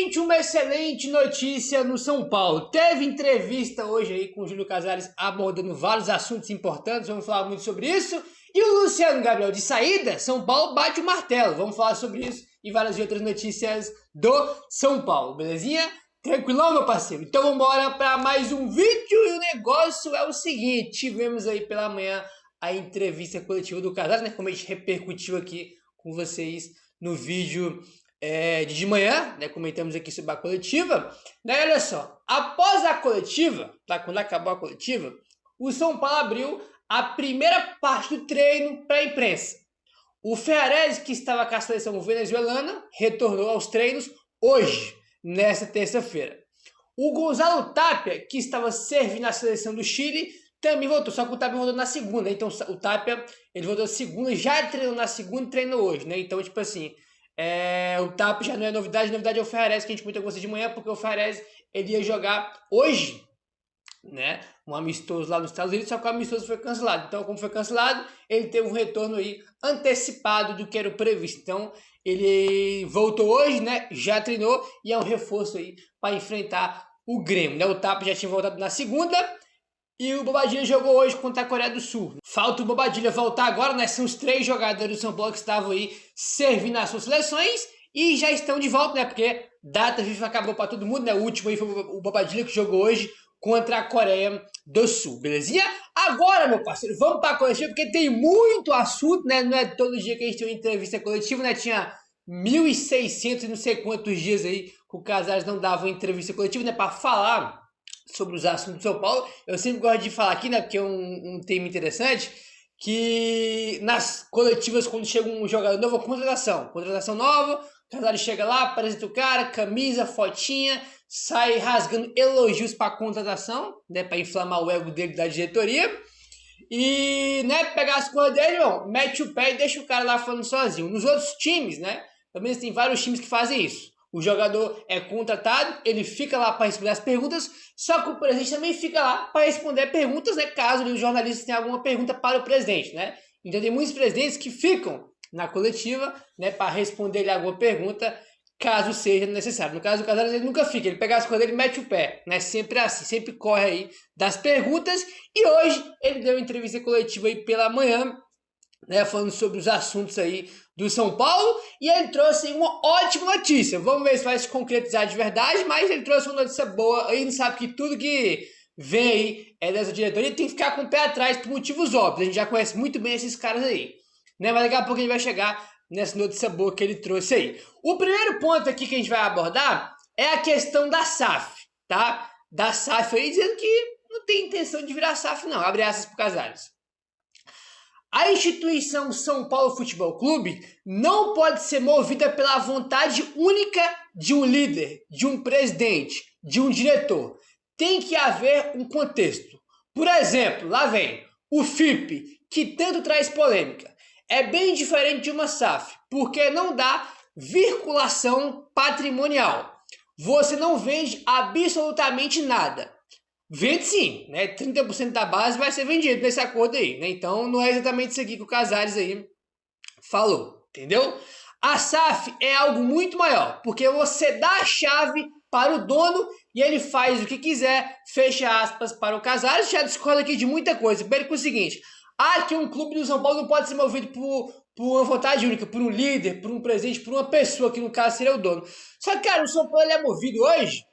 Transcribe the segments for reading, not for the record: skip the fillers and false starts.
Finalmente uma excelente notícia no São Paulo. Teve entrevista hoje aí com o Júlio Casares abordando vários assuntos importantes, vamos falar muito sobre isso. E o Luciano Gabriel de saída, São Paulo bate o martelo, vamos falar sobre isso e várias outras notícias do São Paulo, belezinha? Tranquilão, meu parceiro? Então vamos embora para mais um vídeo e o negócio é o seguinte, tivemos aí pela manhã a entrevista coletiva do Casares, né, como a gente repercutiu aqui com vocês no vídeo de manhã, né, comentamos aqui sobre a coletiva, né, olha só, após a coletiva, tá, quando acabou a coletiva, o São Paulo abriu a primeira parte do treino para a imprensa. O Ferrarese, que estava com a seleção venezuelana, retornou aos treinos hoje, nesta terça-feira. O Gonzalo Tapia, que estava servindo a seleção do Chile, também voltou, só que o Tapia voltou na segunda, então o Tapia, ele voltou na segunda, já treinou na segunda e treinou hoje, né, então tipo assim, o Tapia já não é novidade, a novidade é o Ferrarese, que a gente comentou com você de manhã, porque o Ferrarese, ele ia jogar hoje, né, um amistoso lá nos Estados Unidos, só que o amistoso foi cancelado, então como foi cancelado, ele teve um retorno aí antecipado do que era o previsto, então ele voltou hoje, né, já treinou e é um reforço aí para enfrentar o Grêmio, né, o Tapia já tinha voltado na segunda e o Bobadilha jogou hoje contra a Coreia do Sul. Falta o Bobadilha voltar agora, né, são os 3 jogadores do São Paulo que estavam aí servindo as suas seleções e já estão de volta, né, porque data FIFA acabou para todo mundo, né, o último aí foi o Bobadilha que jogou hoje contra a Coreia do Sul, belezinha? Agora, meu parceiro, vamos para a coletiva, porque tem muito assunto, né? Não é todo dia que a gente tem uma entrevista coletiva, né? Tinha 1.600 e não sei quantos dias aí que o Casares não dava uma entrevista coletiva, né? Para falar sobre os assuntos do São Paulo. Eu sempre gosto de falar aqui, né? Porque é um tema interessante, que nas coletivas, quando chega um jogador novo, contratação nova, o Casares chega lá, apresenta o cara, camisa, fotinha, sai rasgando elogios para a contratação, né, para inflamar o ego dele da diretoria. E, né, pegar as coisas dele, irmão, mete o pé e deixa o cara lá falando sozinho. Nos outros times, né, também tem vários times que fazem isso. O jogador é contratado, ele fica lá para responder as perguntas, só que o presidente também fica lá para responder perguntas, né, caso os jornalistas tenham alguma pergunta para o presidente, né. Então tem muitos presidentes que ficam na coletiva, né, para responder alguma pergunta, caso seja necessário. No caso do Casares, ele nunca fica, ele pega as coisas dele e mete o pé, né? Sempre assim, sempre corre aí das perguntas. E hoje ele deu uma entrevista coletiva aí pela manhã, né? Falando sobre os assuntos aí do São Paulo. E ele trouxe aí uma ótima notícia. Vamos ver se vai se concretizar de verdade, mas ele trouxe uma notícia boa. A gente sabe que tudo que vem aí dessa diretoria tem que ficar com o pé atrás por motivos óbvios. A gente já conhece muito bem esses caras aí, né? Mas daqui a pouco a gente vai chegar nessa notícia boa que ele trouxe aí. O primeiro ponto aqui que a gente vai abordar é a questão da SAF, tá? Da SAF aí, dizendo que não tem intenção de virar SAF não, abre aspas pro Casares. A instituição São Paulo Futebol Clube não pode ser movida pela vontade única de um líder, de um presidente, de um diretor. Tem que haver um contexto. Por exemplo, lá vem o FIP, que tanto traz polêmica. É bem diferente de uma SAF, porque não dá circulação patrimonial. Você não vende absolutamente nada. Vende sim, né? 30% da base vai ser vendido nesse acordo aí, né? Então não é exatamente isso aqui que o Casares aí falou, entendeu? A SAF é algo muito maior, porque você dá a chave para o dono e ele faz o que quiser, fecha aspas para o Casares, já discorda aqui de muita coisa. Primeiro que é o seguinte, que um clube do São Paulo não pode ser movido por uma vontade única, por um líder, por um presidente, por uma pessoa, que no caso seria o dono. Só que, cara, o São Paulo ele é movido hoje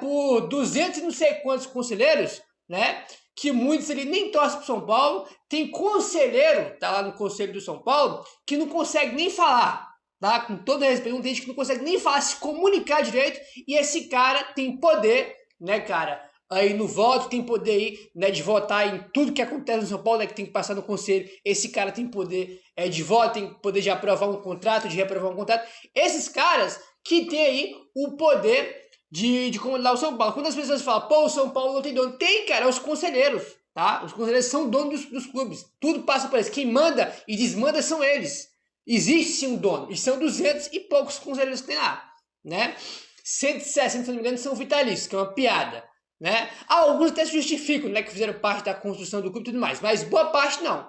por 200 e não sei quantos conselheiros, né? Que muitos ali nem torcem pro São Paulo. Tem conselheiro, tá lá no conselho do São Paulo, que não consegue nem falar, tá? Com todo respeito, tem gente que não consegue nem falar, se comunicar direito, e esse cara tem poder, né, cara? Aí no voto, tem poder aí, né, de votar em tudo que acontece no São Paulo, né, que tem que passar no conselho. Esse cara tem poder de voto, tem poder de aprovar um contrato, de reprovar um contrato. Esses caras que tem aí o poder de comandar o São Paulo. Quando as pessoas falam, pô, o São Paulo não tem dono, tem, cara, os conselheiros, tá? Os conselheiros são donos dos clubes, tudo passa por eles. Quem manda e desmanda são eles. Existe sim um dono, e são 200 e poucos conselheiros que tem lá, né? 160, se não me engano, são vitalícios, que é uma piada, né? Alguns até se justificam, né, que fizeram parte da construção do clube e tudo mais, mas boa parte não,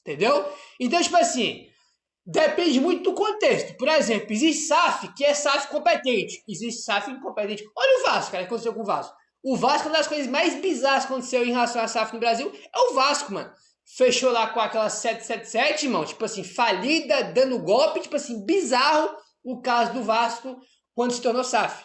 entendeu? Então, tipo assim, Depende muito do contexto. Por exemplo, existe SAF que é SAF competente. Existe SAF incompetente. Olha o Vasco, cara, o que aconteceu com o Vasco. O Vasco, uma das coisas mais bizarras que aconteceu em relação à SAF no Brasil é o Vasco, mano. Fechou lá com aquela 777, irmão. Tipo assim, falida, dando golpe. Tipo assim, bizarro o caso do Vasco quando se tornou SAF.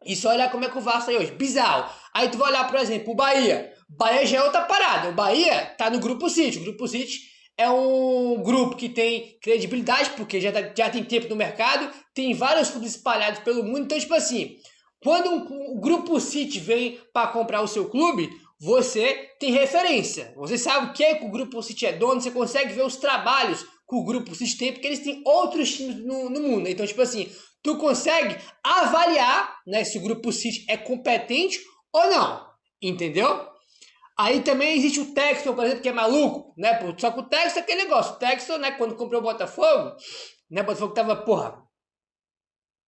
E só olhar como é que o Vasco tá aí hoje. Bizarro. Aí tu vai olhar, por exemplo, o Bahia. Bahia já é outra parada. O Bahia tá no Grupo City. O Grupo City é um grupo que tem credibilidade, porque já tem tempo no mercado, tem vários clubes espalhados pelo mundo. Então, tipo assim, quando o Grupo City vem para comprar o seu clube, você tem referência. Você sabe o que é que o Grupo City é dono, você consegue ver os trabalhos que o Grupo City tem, porque eles têm outros times no mundo. Então, tipo assim, tu consegue avaliar, né, se o Grupo City é competente ou não, entendeu? Aí também existe o Textor, por exemplo, que é maluco, né? Só que o Textor é aquele negócio. O Textor, né, quando comprou o Botafogo, né, o Botafogo tava, porra,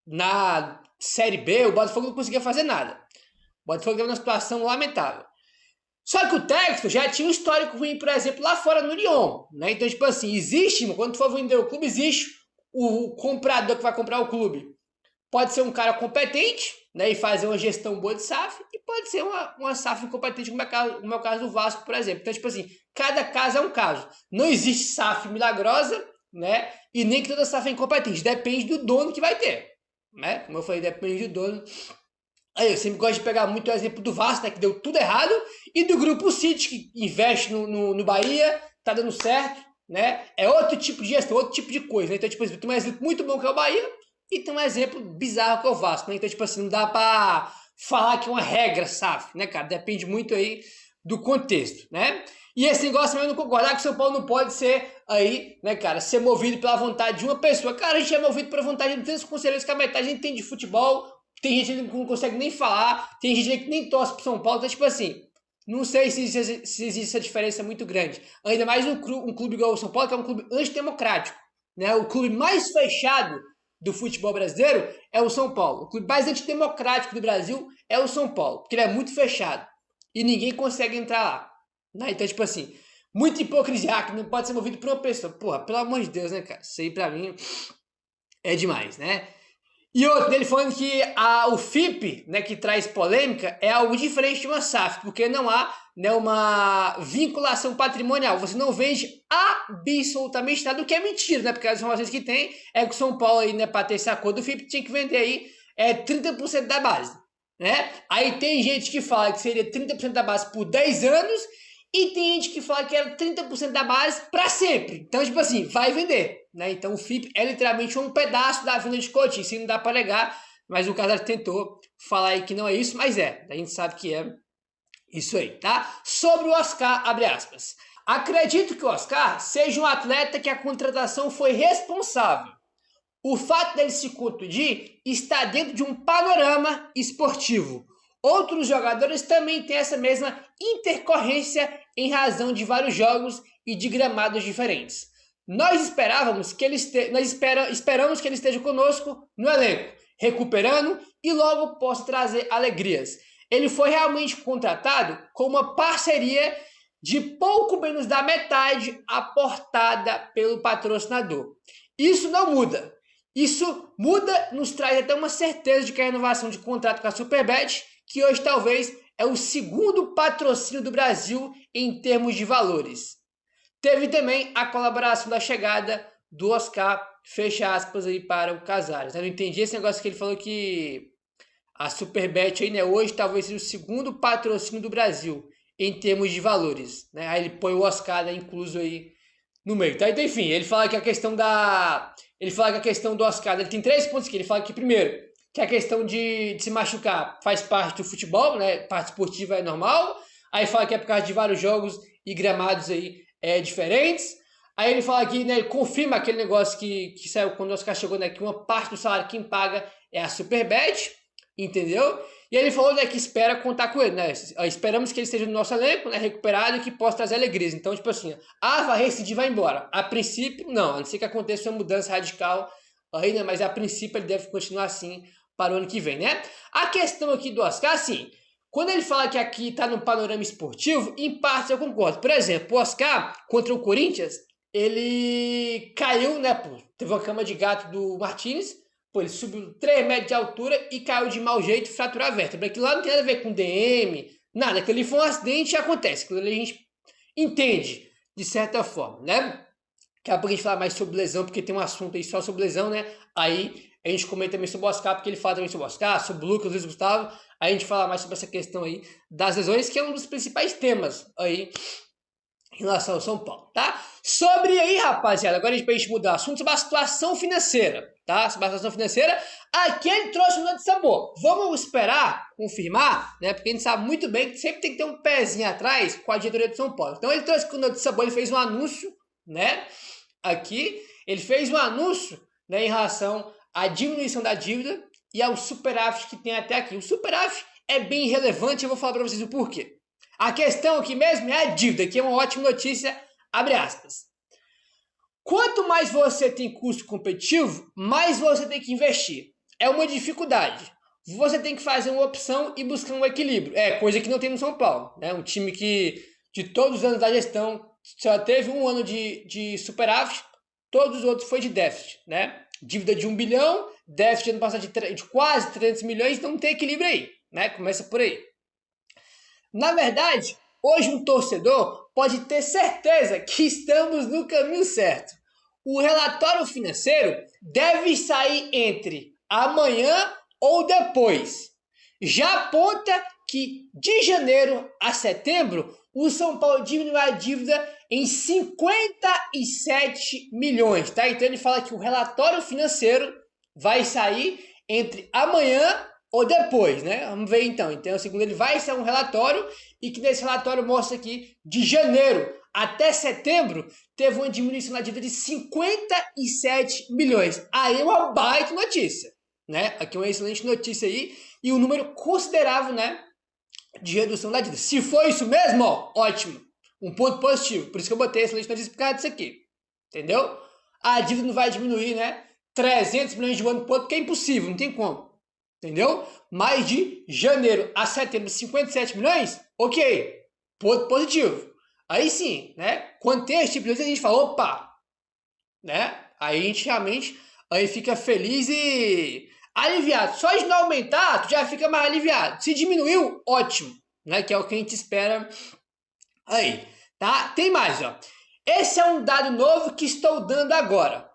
na Série B, o Botafogo não conseguia fazer nada. O Botafogo tava numa situação lamentável. Só que o Textor já tinha um histórico ruim, por exemplo, lá fora no Lyon, né? Então, tipo assim, existe, quando tu for vender o clube, existe o comprador que vai comprar o clube. Pode ser um cara competente, né, e fazer uma gestão boa de SAF, e pode ser uma SAF incompetente, como é o caso do Vasco, por exemplo. Então, tipo assim, cada caso é um caso. Não existe SAF milagrosa, né, e nem que toda SAF é incompetente. Depende do dono que vai ter, né? Como eu falei, depende do dono. Aí, eu sempre gosto de pegar muito o exemplo do Vasco, né, que deu tudo errado, e do Grupo City, que investe no Bahia, tá dando certo, né? É outro tipo de gestão, outro tipo de coisa, né? Então, tipo, tem um exemplo muito bom que é o Bahia, e tem um exemplo bizarro que é o Vasco, né? Então, tipo assim, não dá pra falar que é uma regra SAF, né, cara? Depende muito aí do contexto, né? E esse negócio também eu não concordar que o São Paulo não pode ser aí, né, cara, ser movido pela vontade de uma pessoa. Cara, a gente é movido pela vontade de tantos conselheiros que a metade entende de futebol, tem gente que não consegue nem falar, tem gente que nem torce pro São Paulo, então, tipo assim, não sei se existe essa diferença muito grande. Ainda mais um clube igual o São Paulo, que é um clube antidemocrático, né? O clube mais fechado do futebol brasileiro é o São Paulo. O clube mais antidemocrático do Brasil é o São Paulo, porque ele é muito fechado e ninguém consegue entrar lá, né? Então, tipo assim, muita hipocrisia, que não pode ser movido por uma pessoa. Porra, pelo amor de Deus, né, cara? Isso aí pra mim é demais, né? E outro dele falando que o FIP, né, que traz polêmica, é algo diferente de uma SAF, porque não há, né, uma vinculação patrimonial. Você não vende absolutamente nada, o que é mentira, né? Porque as informações que tem é que o São Paulo, aí, né, para ter esse acordo do FIP, tinha que vender aí 30% da base, né? Aí tem gente que fala que seria 30% da base por 10 anos, e tem gente que fala que era 30% da base para sempre. Então, tipo assim, vai vender, né? Então o FIP é literalmente um pedaço da venda de Coutinho. Isso não dá para negar, mas o Casares tentou falar aí que não é isso, mas a gente sabe que é isso aí, tá? Sobre o Oscar, abre aspas. Acredito que o Oscar seja um atleta que a contratação foi responsável. O fato dele se contundir está dentro de um panorama esportivo. Outros jogadores também têm essa mesma intercorrência em razão de vários jogos e de gramados diferentes. Nós esperamos que esperamos que ele esteja conosco no elenco, recuperando e logo possa trazer alegrias. Ele foi realmente contratado com uma parceria de pouco menos da metade aportada pelo patrocinador. Isso não muda. Isso muda, nos traz até uma certeza de que a renovação de contrato com a Superbet, que hoje talvez é o segundo patrocínio do Brasil em termos de valores. Teve também a colaboração da chegada do Oscar, fecha aspas aí para o Casares. Eu não entendi esse negócio que ele falou que a Superbet aí, né, hoje talvez seja o segundo patrocínio do Brasil em termos de valores, né? Aí ele põe o Oscar, né, incluso aí no meio, tá? Então, enfim, ele fala que a questão do Oscar, ele tem 3 pontos aqui. Ele fala que, primeiro, que a questão de se machucar faz parte do futebol, né? Parte esportiva é normal. Aí fala que é por causa de vários jogos e gramados aí diferentes. Aí ele fala que, né, ele confirma aquele negócio que saiu quando o Oscar chegou, né? Que uma parte do salário quem paga é a Superbet, entendeu? E ele falou, né, que espera contar com ele, né? Esperamos que ele esteja no nosso elenco, né, recuperado e que possa trazer alegrias. Então, tipo assim, vai recidir, vai embora. A princípio, não. A não ser que aconteça uma mudança radical aí, né? Mas a princípio ele deve continuar assim para o ano que vem, né? A questão aqui do Oscar, assim, quando ele fala que aqui tá no panorama esportivo, em parte eu concordo. Por exemplo, o Oscar contra o Corinthians, ele caiu, né, pô, teve uma cama de gato do Martínez, pô, ele subiu 3 metros de altura e caiu de mau jeito, fratura a vértebra. Aquilo lá não tem nada a ver com DM, nada, aquilo ali foi um acidente e acontece, aquilo ali a gente entende, de certa forma, né? Daqui a pouco a gente fala mais sobre lesão, porque tem um assunto aí só sobre lesão, né? Aí a gente comenta também sobre o Oscar, porque ele fala também sobre o Oscar, sobre o Lucas, Luiz Gustavo. Aí a gente fala mais sobre essa questão aí das lesões, que é um dos principais temas aí em relação ao São Paulo, tá? Sobre aí, rapaziada, agora a gente pra gente mudar o assunto sobre a situação financeira, tá? Sobre a situação financeira, aqui ele trouxe um nome de sabor. Vamos esperar, confirmar, né? Porque a gente sabe muito bem que sempre tem que ter um pezinho atrás com a diretoria do São Paulo. Então ele trouxe com o nome de sabor, ele fez um anúncio, né? Aqui, ele fez um anúncio, né, em relação à diminuição da dívida e ao superávit que tem até aqui. O superávit é bem relevante, eu vou falar para vocês o porquê. A questão aqui mesmo é a dívida, que é uma ótima notícia, abre aspas. Quanto mais você tem custo competitivo, mais você tem que investir. É uma dificuldade. Você tem que fazer uma opção e buscar um equilíbrio. É coisa que não tem no São Paulo, né? Um time que, de todos os anos da gestão, só teve um ano de superávit, todos os outros foi de déficit, né? Dívida de 1 bilhão, déficit ano passado de quase 300 milhões, então não tem equilíbrio aí, né? Começa por aí. Na verdade, hoje um torcedor pode ter certeza que estamos no caminho certo. O relatório financeiro deve sair entre amanhã ou depois. Já aponta que de janeiro a setembro, o São Paulo diminuiu a dívida em 57 milhões, tá? Então ele fala que o relatório financeiro vai sair entre amanhã ou depois, né? Vamos ver então. Então, segundo ele, vai ser um relatório e que nesse relatório mostra aqui de janeiro até setembro teve uma diminuição na dívida de 57 milhões. Aí é uma baita notícia, né? Aqui é uma excelente notícia aí e um número considerável, né, de redução da dívida. Se for isso mesmo, ó, ótimo. Um ponto positivo. Por isso que eu botei excelente notícia por causa disso aqui. Entendeu? A dívida não vai diminuir, né? 300 milhões de ano por outro, porque é impossível, não tem como. Entendeu? Mais de janeiro a setembro, 57 milhões? Ok. Ponto positivo. Aí sim, né? Quando tem esse tipo de coisa, a gente fala, opa! Né? Aí a gente realmente aí fica feliz e aliviado. Só de não aumentar, tu já fica mais aliviado. Se diminuiu, ótimo. Né? Que é o que a gente espera aí. Tá? Tem mais, ó. Esse é um dado novo que estou dando agora.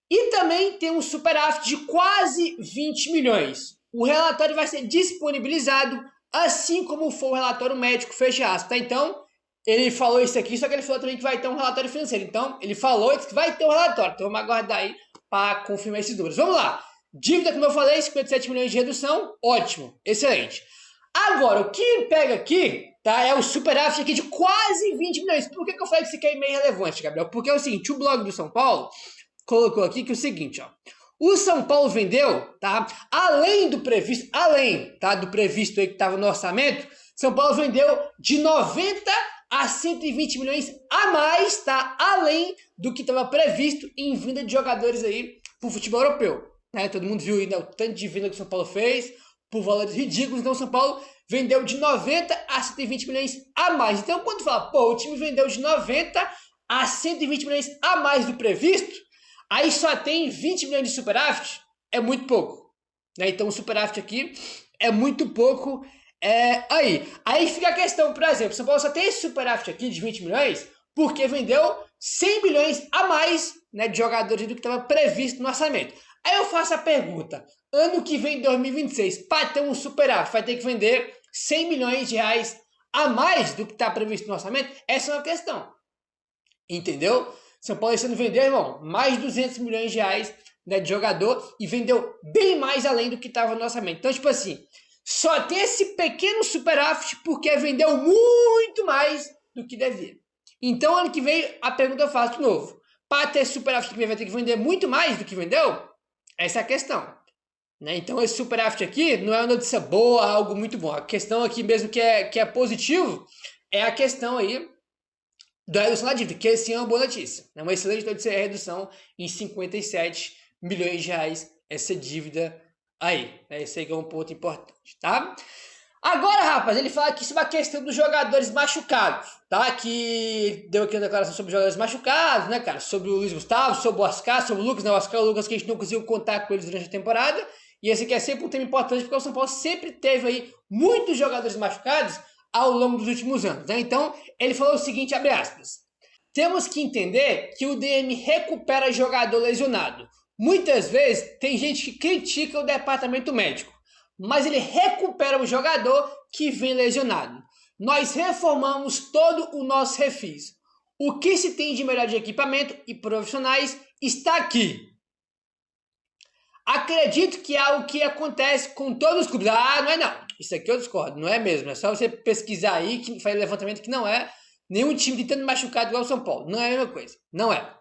E também tem um superávit de quase 20 milhões. O relatório vai ser disponibilizado, assim como for o relatório médico, fecha aspas, tá? Então, ele falou isso aqui, só que ele falou também que vai ter um relatório financeiro. Então, ele falou que vai ter um relatório. Então, vamos aguardar aí para confirmar esses números. Vamos lá. Dívida, como eu falei, 57 milhões de redução. Ótimo, excelente. Agora, o que pega aqui, tá, é o superávit aqui de quase 20 milhões. Por que eu falei que isso aqui é meio relevante, Gabriel? Porque é o seguinte, o blog do São Paulo colocou aqui que é o seguinte, ó. O São Paulo vendeu, tá? Além do previsto, tá? Do previsto aí que estava no orçamento, São Paulo vendeu de 90 a 120 milhões a mais, tá? Além do que estava previsto em vinda de jogadores aí pro futebol europeu, né? Todo mundo viu aí, né, o tanto de venda que o São Paulo fez, por valores ridículos. Então o São Paulo vendeu de 90 a 120 milhões a mais. Então quando fala, pô, o time vendeu de 90 a 120 milhões a mais do previsto, aí só tem 20 milhões de superávit, é muito pouco, né? Então o superávit aqui é muito pouco. Aí fica a questão, por exemplo, São Paulo só tem esse superávit aqui de 20 milhões porque vendeu 100 milhões a mais, né, de jogadores do que estava previsto no orçamento. Aí eu faço a pergunta, ano que vem, 2026, para ter um superávit, vai ter que vender 100 milhões de reais a mais do que está previsto no orçamento? Essa é uma questão, entendeu? São Paulo esse ano vendeu, irmão, mais de 200 milhões de reais, né, de jogador e vendeu bem mais além do que estava no orçamento. Então, tipo assim, só tem esse pequeno superávit porque vendeu muito mais do que devia. Então, ano que vem, a pergunta eu faço de novo. Para ter superávit que vem, vai ter que vender muito mais do que vendeu? Essa é a questão, né? Então, esse superávit aqui não é uma notícia boa, algo muito bom. A questão aqui mesmo que é positivo é a questão aí da redução da dívida, que esse é uma boa notícia. É uma excelente notícia, é a redução em 57 milhões de reais, essa dívida aí. Esse aí que é um ponto importante, tá? Agora, rapaz, ele fala aqui sobre a questão dos jogadores machucados, tá? Que deu aqui uma declaração sobre os jogadores machucados, né, cara? Sobre o Luiz Gustavo, sobre o Oscar, sobre o Lucas, né? O Lucas que a gente não conseguiu contar com eles durante a temporada. E esse aqui é sempre um tema importante, porque o São Paulo sempre teve aí muitos jogadores machucados ao longo dos últimos anos, né? Então, ele falou o seguinte, abre aspas. Temos que entender que o DM recupera jogador lesionado. Muitas vezes tem gente que critica o departamento médico, mas ele recupera o jogador que vem lesionado. Nós reformamos todo o nosso refis. O que se tem de melhor de equipamento e profissionais está aqui. Acredito que é algo que acontece com todos os clubes. Ah, não é não. Isso aqui eu discordo, não é mesmo. É só você pesquisar aí, que faz levantamento que não é nenhum time tentando machucar igual o São Paulo. Não é a mesma coisa. Não é.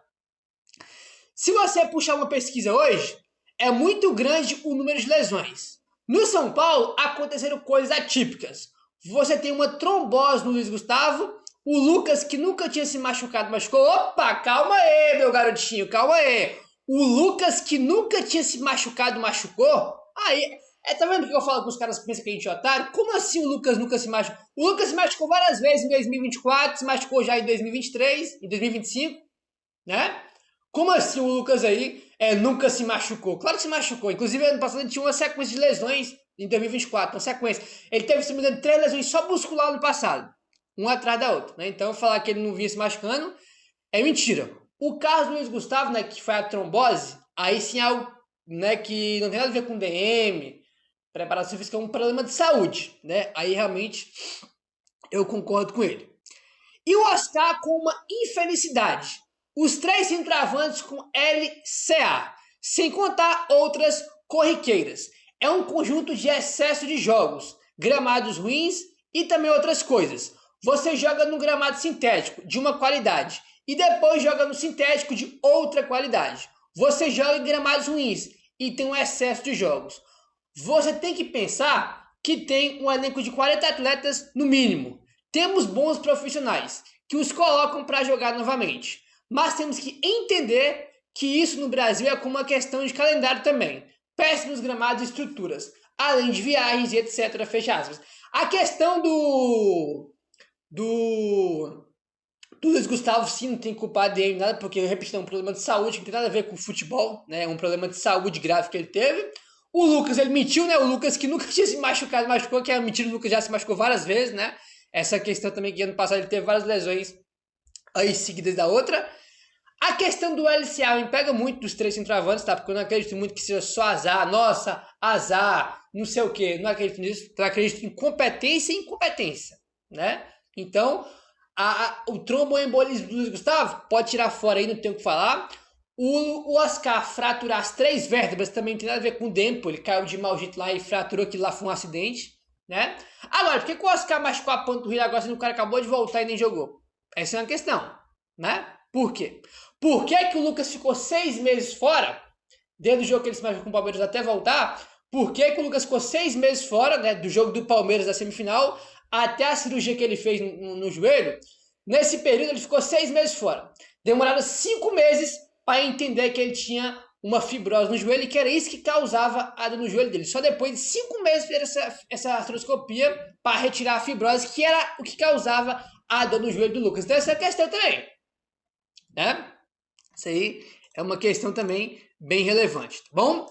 Se você puxar uma pesquisa hoje, é muito grande o número de lesões. No São Paulo, aconteceram coisas atípicas. Você tem uma trombose no Luiz Gustavo, o Lucas, que nunca tinha se machucado, machucou. Opa, calma aí, meu garotinho, calma aí. O Lucas, que nunca tinha se machucado, machucou. Aí, tá vendo que eu falo que os caras pensam que a gente é otário? Como assim o Lucas nunca se machucou? O Lucas se machucou várias vezes em 2024, se machucou já em 2023, em 2025, né? Como assim o Lucas aí nunca se machucou? Claro que se machucou. Inclusive, ano passado ele tinha uma sequência de lesões em 2024, uma sequência. Ele teve, se não me engano, 3 lesões só muscular no passado. Uma atrás da outra, né? Então, falar que ele não vinha se machucando é mentira. O caso do Luiz Gustavo, né, que foi a trombose, aí sim é algo, né, que não tem nada a ver com DM, preparação física, é um problema de saúde, né? Aí realmente eu concordo com ele. E o Oscar com uma infelicidade. Os 3 centroavantes com LCA, sem contar outras corriqueiras. É um conjunto de excesso de jogos, gramados ruins e também outras coisas. Você joga no gramado sintético de uma qualidade e depois joga no sintético de outra qualidade. Você joga em gramados ruins e tem um excesso de jogos. Você tem que pensar que tem um elenco de 40 atletas no mínimo. Temos bons profissionais que os colocam para jogar novamente. Mas temos que entender que isso no Brasil é como uma questão de calendário também. Péssimos gramados e estruturas, além de viagens e etc. Fecha aspas. A questão do Luiz Gustavo, sim, não tem culpado dele nada, porque, repito, é um problema de saúde que não tem nada a ver com futebol, né? É um problema de saúde grave que ele teve. O Lucas, ele mentiu, né? O Lucas que nunca tinha se machucado, machucou, que é mentira, o Lucas já se machucou várias vezes, né? Essa questão também que ano passado ele teve várias lesões aí seguidas da outra. A questão do LCA me pega muito dos 3 centroavantes, tá? Porque eu não acredito muito que seja só azar. Nossa, azar, não sei o quê. Não acredito nisso. Eu acredito em competência e incompetência, né? Então, o tromboembolismo do Luiz Gustavo pode tirar fora aí, não tem o que falar. O Oscar fraturar as 3 vértebras também não tem nada a ver com o Dempo. Ele caiu de mau jeito lá e fraturou, que lá foi um acidente, né? Agora, por que o Oscar machucou a panturrilha agora se o cara acabou de voltar e nem jogou? Essa é uma questão, né? Por quê? Por que o Lucas ficou 6 meses fora, desde o jogo que ele se machucou com o Palmeiras até voltar? Por que o Lucas ficou 6 meses fora, né, do jogo do Palmeiras da semifinal até a cirurgia que ele fez no joelho? Nesse período ele ficou 6 meses fora. Demoraram 5 meses para entender que ele tinha uma fibrose no joelho e que era isso que causava a dor no joelho dele. Só depois de 5 meses fez essa artroscopia para retirar a fibrose, que era o que causava a dor no joelho do Lucas. Então essa é a questão também, né? Isso aí é uma questão também bem relevante, tá bom?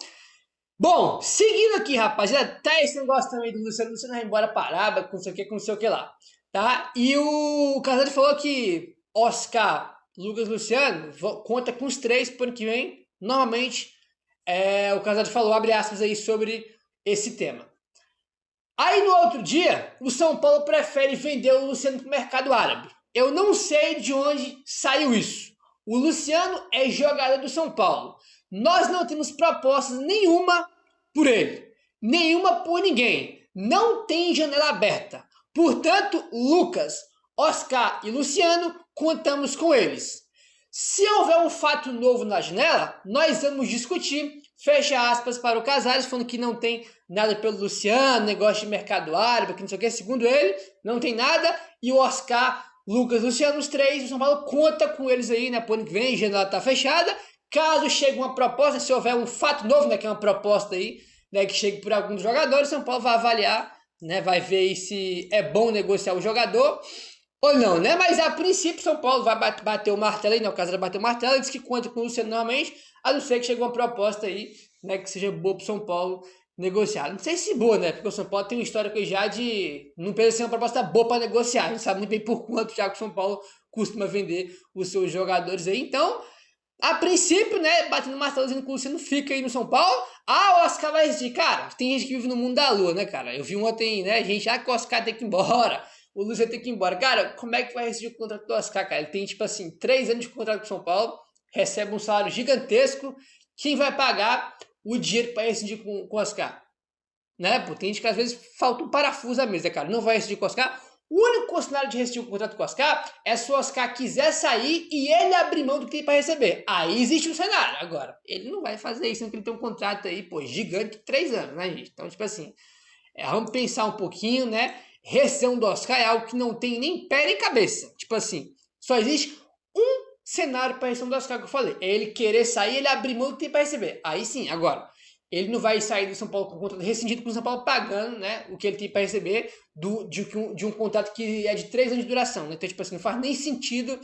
Bom, seguindo aqui, rapaziada, tá esse negócio também do Luciano vai embora parada, com não sei o que lá, tá? E o Casares falou que Oscar, Lucas, Luciano conta com os 3 pro ano que vem. Normalmente, o Casares falou, abre aspas aí, sobre esse tema. Aí no outro dia, o São Paulo prefere vender o Luciano pro mercado árabe. Eu não sei de onde saiu isso. O Luciano é jogador do São Paulo. Nós não temos propostas nenhuma por ele. Nenhuma por ninguém. Não tem janela aberta. Portanto, Lucas, Oscar e Luciano, contamos com eles. Se houver um fato novo na janela, nós vamos discutir. Fecha aspas para o Casares, falando que não tem nada pelo Luciano, negócio de mercado árabe, que não sei o que. Segundo ele, não tem nada. E o Oscar, Lucas, Luciano, os 3, o São Paulo conta com eles aí, né? Por ano que vem, a janela está fechada. Caso chegue uma proposta, se houver um fato novo, né? Que é uma proposta aí, né? Que chegue por algum dos jogadores, o São Paulo vai avaliar né? Vai ver se é bom negociar o jogador ou não, né? Mas a princípio São Paulo vai bater o martelo aí, né? O Casares bateu o martelo e diz que conta com o Luciano novamente, a não ser que chegue uma proposta aí, né? Que seja boa pro São Paulo negociar. Não sei se boa, né? Porque o São Paulo tem um histórico aí já de não precisa ser uma proposta boa para negociar. A gente sabe muito bem por quanto já que o São Paulo costuma vender os seus jogadores aí. Então, a princípio, né, batendo o martelozinho com o Luciano, fica aí no São Paulo. Ah, o Oscar vai decidir. Cara, tem gente que vive no mundo da lua, né, cara? Eu vi ontem, né, gente, que o Oscar tem que ir embora. O Luciano tem que ir embora. Cara, como é que vai decidir o contrato do Oscar, cara? Ele tem, tipo assim, 3 anos de contrato com o São Paulo, recebe um salário gigantesco. Quem vai pagar o dinheiro para decidir com o Oscar? Né, pô, tem gente que às vezes falta um parafuso à mesa, cara. Não vai decidir com o Oscar. O único cenário de rescindir o contrato com o Oscar é se o Oscar quiser sair e ele abrir mão do que tem para receber. Aí existe um cenário. Agora, ele não vai fazer isso, porque ele tem um contrato aí, pô, gigante, 3 anos, né, gente? Então, tipo assim, vamos pensar um pouquinho, né? Rescisão do Oscar é algo que não tem nem pé nem cabeça. Tipo assim, só existe um cenário para rescisão do Oscar que eu falei. É ele querer sair, ele abrir mão do que tem para receber. Aí sim, agora, ele não vai sair do São Paulo com o contrato rescindido, com o São Paulo pagando, né, o que ele tem para receber de um contrato que é de 3 anos de duração. Né? Então, tipo assim, não faz nem sentido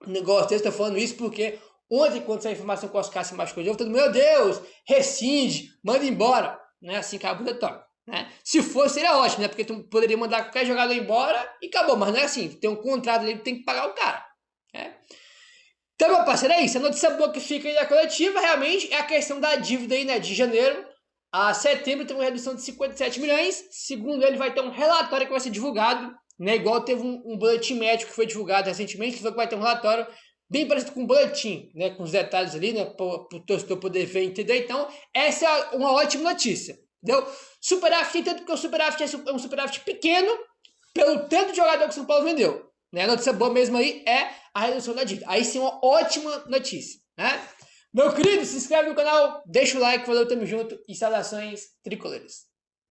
o negócio desse. Estou falando isso porque ontem, quando saiu a informação que o Oscar se machucou de novo, todo mundo, meu Deus, rescinde, manda embora. Né? Assim que a bunda toca. Né? Se fosse, seria ótimo, né? Porque tu poderia mandar qualquer jogador embora e acabou. Mas não é assim. Tem um contrato ali, tem que pagar o cara. Né? Então, meu parceiro, é isso. A notícia boa que fica aí da coletiva realmente é a questão da dívida aí, né? De janeiro a setembro tem uma redução de 57 milhões. Segundo ele, vai ter um relatório que vai ser divulgado, né? Igual teve um boletim médico que foi divulgado recentemente, que foi que vai ter um relatório bem parecido com um boletim, né? Com os detalhes ali, né? Para o torcedor poder ver e entender. Então, essa é uma ótima notícia, entendeu? Superávit, tanto porque o superávit é um superávit pequeno pelo tanto de jogador que o São Paulo vendeu. Né? A notícia boa mesmo aí é a redução da dívida. Aí sim, uma ótima notícia, né? Meu querido, se inscreve no canal, deixa o like, valeu, tamo junto e saudações tricolores.